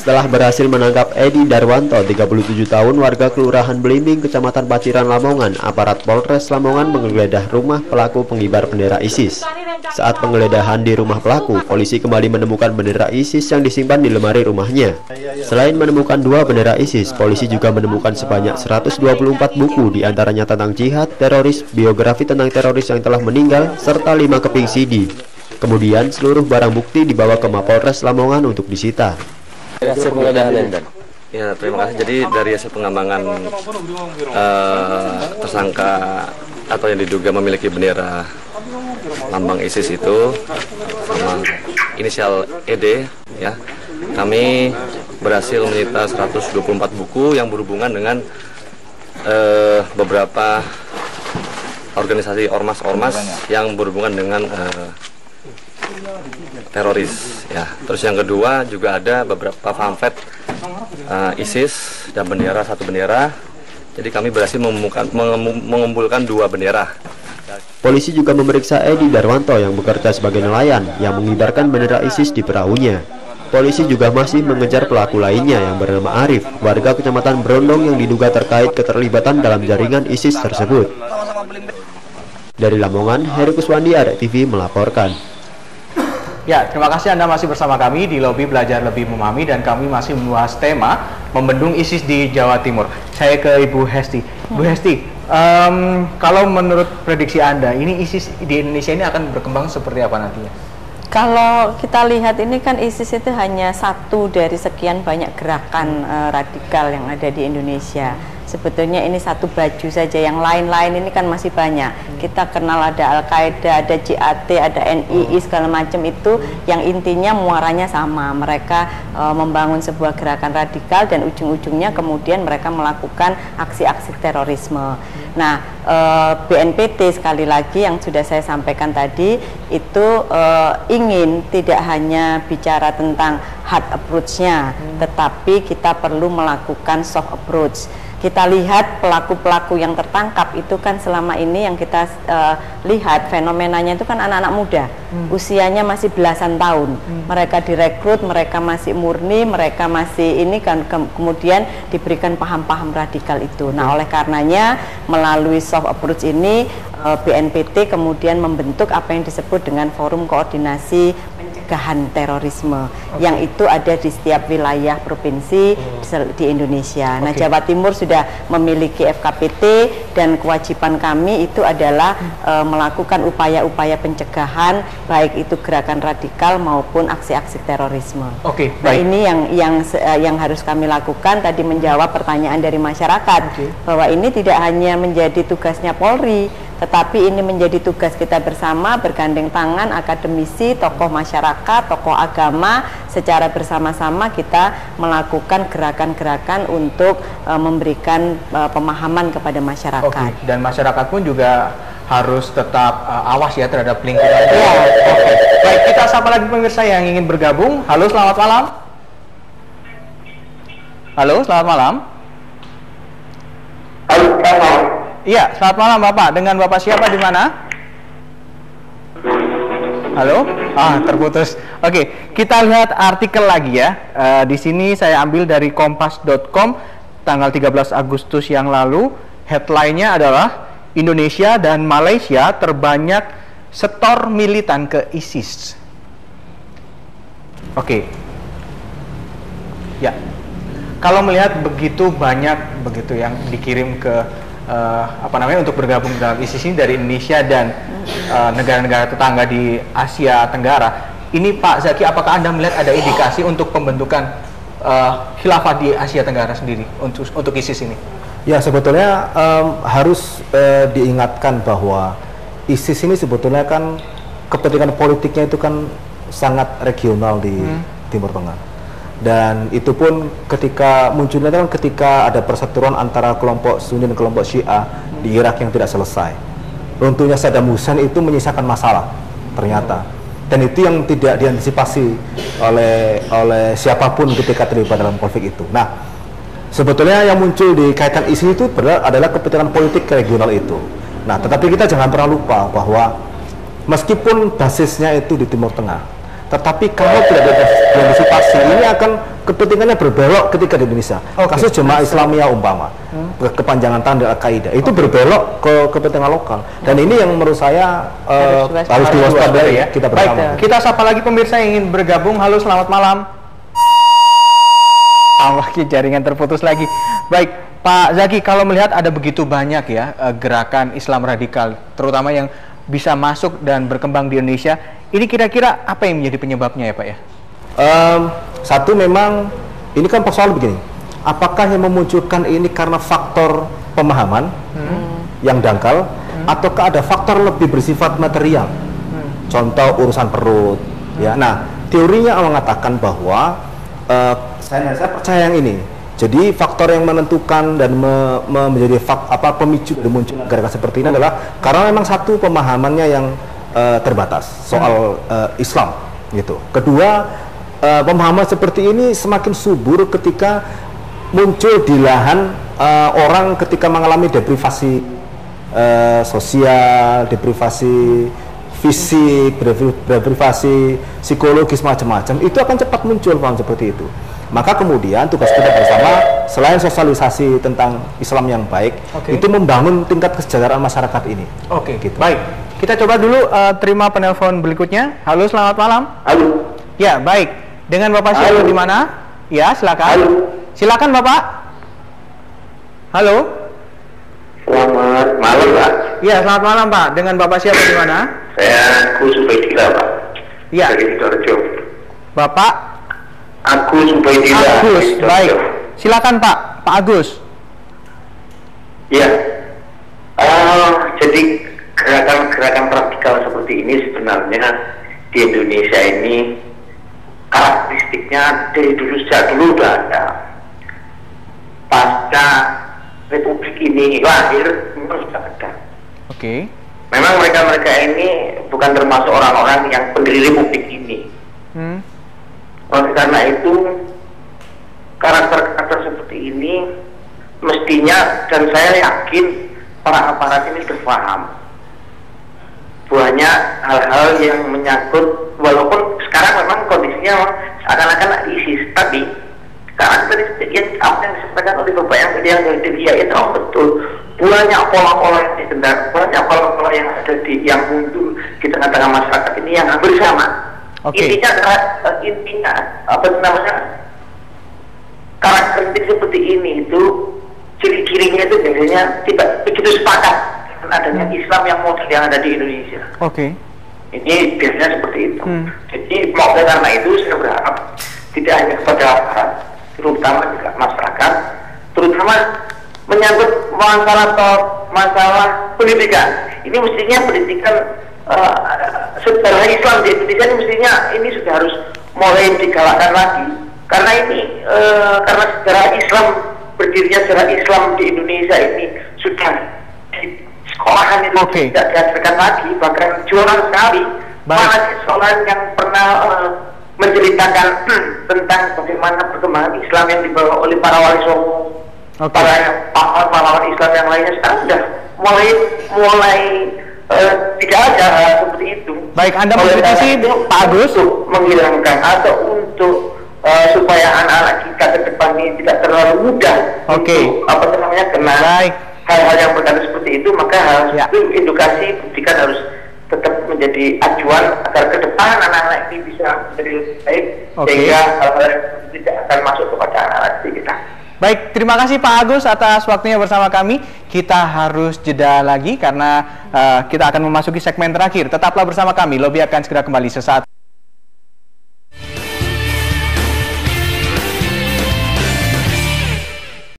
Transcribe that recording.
setelah berhasil menangkap Edi Darwanto, 37 tahun, warga Kelurahan Belimbing, Kecamatan Paciran, Lamongan. Aparat Polres Lamongan menggeledah rumah pelaku pengibar bendera ISIS. Saat penggeledahan di rumah pelaku, polisi kembali menemukan bendera ISIS yang disimpan di lemari rumahnya. Selain menemukan 2 bendera ISIS, polisi juga menemukan sebanyak 124 buku, diantaranya tentang jihad, teroris, biografi tentang teroris yang telah meninggal, serta 5 keping CD. Kemudian seluruh barang bukti dibawa ke Mapolres Lamongan untuk disita. Hasil penggeledahan dan ya, terima kasih. Jadi dari hasil pengembangan tersangka atau yang diduga memiliki bendera lambang ISIS itu sama inisial ED, ya, kami berhasil menyita 124 buku yang berhubungan dengan beberapa organisasi ormas-ormas yang berhubungan dengan teroris, ya. Terus yang kedua juga ada beberapa pamflet ISIS dan bendera, 1 bendera. Jadi kami berhasil mengumpulkan 2 bendera. Polisi juga memeriksa Edi Darwanto yang bekerja sebagai nelayan yang mengibarkan bendera ISIS di perahunya. Polisi juga masih mengejar pelaku lainnya yang bernama Arif, warga Kecamatan Brondong yang diduga terkait keterlibatan dalam jaringan ISIS tersebut. Dari Lamongan, Heri Kuswandi, Arek TV melaporkan. Ya, terima kasih Anda masih bersama kami di Lobi Belajar Lebih Memahami, dan kami masih membahas tema membendung ISIS di Jawa Timur. Saya ke Ibu Hesti. Bu Hesti, kalau menurut prediksi Anda, ini ISIS di Indonesia ini akan berkembang seperti apa nantinya? Kalau kita lihat ini kan ISIS itu hanya satu dari sekian banyak gerakan radikal yang ada di Indonesia. Sebetulnya ini satu baju saja, yang lain-lain ini kan masih banyak. Kita kenal ada Al-Qaeda, ada JAT, ada NII, segala macam itu yang intinya muaranya sama. Mereka membangun sebuah gerakan radikal dan ujung-ujungnya kemudian mereka melakukan aksi-aksi terorisme. Nah, BNPT sekali lagi yang sudah saya sampaikan tadi itu ingin tidak hanya bicara tentang hard approach-nya, tetapi kita perlu melakukan soft approach. Kita lihat pelaku-pelaku yang tertangkap itu kan selama ini yang kita lihat fenomenanya itu kan anak-anak muda, usianya masih belasan tahun. Mereka direkrut, mereka masih murni, mereka masih ini kan kemudian diberikan paham-paham radikal itu. Nah, oleh karenanya melalui soft approach ini BNPT kemudian membentuk apa yang disebut dengan Forum Koordinasi Pencegahan Terorisme, yang itu ada di setiap wilayah provinsi di Indonesia. Nah, Jawa Timur sudah memiliki FKPT dan kewajiban kami itu adalah melakukan upaya-upaya pencegahan baik itu gerakan radikal maupun aksi-aksi terorisme. Nah, ini yang harus kami lakukan. Tadi menjawab pertanyaan dari masyarakat bahwa ini tidak hanya menjadi tugasnya Polri, tetapi ini menjadi tugas kita bersama, bergandeng tangan, akademisi, tokoh masyarakat, tokoh agama, secara bersama-sama kita melakukan gerakan-gerakan untuk memberikan pemahaman kepada masyarakat. Dan masyarakat pun juga harus tetap awas ya terhadap lingkungan. Baik, kita sapa lagi pemirsa yang ingin bergabung. Halo, selamat malam. Halo, selamat malam. Iya, selamat malam Bapak. Dengan Bapak siapa di mana? Halo? Terputus. Oke, kita lihat artikel lagi ya. Di sini saya ambil dari kompas.com tanggal 13 Agustus yang lalu. Headline-nya adalah Indonesia dan Malaysia terbanyak setor militan ke ISIS. Oke. Ya. Kalau melihat begitu banyak yang dikirim ke untuk bergabung dalam ISIS ini dari Indonesia dan negara-negara tetangga di Asia Tenggara. Ini Pak Zaki, apakah Anda melihat ada indikasi untuk pembentukan khilafah di Asia Tenggara sendiri untuk ISIS ini? Ya, sebetulnya harus diingatkan bahwa ISIS ini sebetulnya kan kepentingan politiknya itu kan sangat regional di Timur Tengah. Dan itu pun ketika munculnya kan ketika ada perseteruan antara kelompok Sunni dan kelompok Syiah di Irak yang tidak selesai. Runtuhnya Saddam Hussein itu menyisakan masalah ternyata, dan itu yang tidak diantisipasi oleh siapapun ketika terlibat dalam konflik itu. Nah, sebetulnya yang muncul di kaitan ISIS itu adalah kepentingan politik regional itu. Nah, tetapi kita jangan pernah lupa bahwa meskipun basisnya itu di Timur Tengah, tetapi kalau tidak ada diantisipasi, ini akan kepentingannya berbelok ketika di Indonesia. Kasus Jemaah Islamiyah umpama, kepanjangan tangan Al-Qaeda itu berbelok ke kepentingan lokal. Dan ini yang menurut saya harus diwaspadai ya. Kita bersama. Baik, kita sapa lagi pemirsa yang ingin bergabung. Halo, selamat malam. Jaringan terputus lagi. Baik, Pak Zaki, kalau melihat ada begitu banyak ya gerakan Islam radikal, terutama yang bisa masuk dan berkembang di Indonesia, ini kira-kira apa yang menjadi penyebabnya ya Pak ya? Satu, memang ini kan persoalan begini, apakah yang memunculkan ini karena faktor pemahaman yang dangkal, ataukah ada faktor lebih bersifat material, contoh urusan perut ya. Nah, teorinya mengatakan bahwa saya percaya yang ini. Jadi faktor yang menentukan dan menjadi pemicu dari munculnya gerakan seperti ini adalah karena memang satu, pemahamannya yang terbatas soal Islam gitu. Kedua, pemahaman seperti ini semakin subur ketika muncul di lahan orang ketika mengalami deprivasi sosial, deprivasi fisik, deprivasi psikologis macam-macam, itu akan cepat muncul paham seperti itu. Maka kemudian tugas kita bersama, selain sosialisasi tentang Islam yang baik, itu membangun tingkat kesejahteraan masyarakat ini. Gitu. Baik, kita coba dulu terima penelpon berikutnya. Halo, selamat malam. Halo. Ya, baik. Dengan Bapak siapa di mana? Ya, silakan. Halo. Silakan Bapak. Halo. Selamat malam, Pak. Ya, selamat malam Pak. Dengan Bapak siapa di mana? Saya Agus Ubaidillah, Pak. Ya. Dari Sidoarjo. Bapak Agus Ubaidillah. Agus, baik. Silakan Pak, Pak Agus. Ya. Jadi gerakan-gerakan radikal seperti ini sebenarnya di Indonesia ini karakteristiknya dari dulu, sejak dulu sudah ada. Pasca Republik ini lahir memang sudah ada. Memang mereka ini bukan termasuk orang-orang yang pendiri Republik ini. Oleh karena itu karakter-karakter seperti ini mestinya, dan saya yakin para aparat ini sudah paham banyak hal-hal yang menyangkut, walaupun sekarang memang kondisinya seakan-akan ISIS, tapi karakteristik yang apa yang disampaikan oleh Bapak yang dari dia itu betul. Banyak pola-pola yang didengar, banyak pola-pola yang ada yang muncul di tengah-tengah masyarakat ini yang hampir sama. Intinya apa namanya, karakteristik seperti ini itu ciri-cirinya itu biasanya tidak begitu sepakat dengan adanya Islam yang modern yang ada di Indonesia. Ini biasanya seperti itu. Jadi karena itu saya berharap tidak hanya kepada aparat, terutama juga masyarakat, terutama menyangkut masalah pendidikan. Ini mestinya pendidikan sejarah Islam di Indonesia ini mestinya ini sudah harus mulai digalakkan lagi, karena ini karena sejarah Islam, berdirinya sejarah Islam di Indonesia ini sudah di sekolahan itu tidak diajarkan lagi, bahkan jarang sekali mana sekolah yang pernah menceritakan tentang bagaimana perkembangan Islam yang dibawa oleh para wali songo, para pahlawan Islam yang lainnya. Sekarang sudah mulai tidak ada seperti itu. Baik, Anda mengkritisi Pak Agus untuk menghilangkan atau untuk supaya anak-anak kita ke depan ini tidak terlalu mudah untuk kena hal-hal yang berkaitan seperti itu, maka harus edukasi pendidikan harus tetap menjadi acuan agar ke depan anak-anak ini bisa menjadi lebih baik, sehingga hal-hal tidak akan masuk kepada anak-anak kita. Baik, terima kasih Pak Agus atas waktunya bersama kami. Kita harus jeda lagi karena kita akan memasuki segmen terakhir. Tetaplah bersama kami, Lobby akan segera kembali sesaat.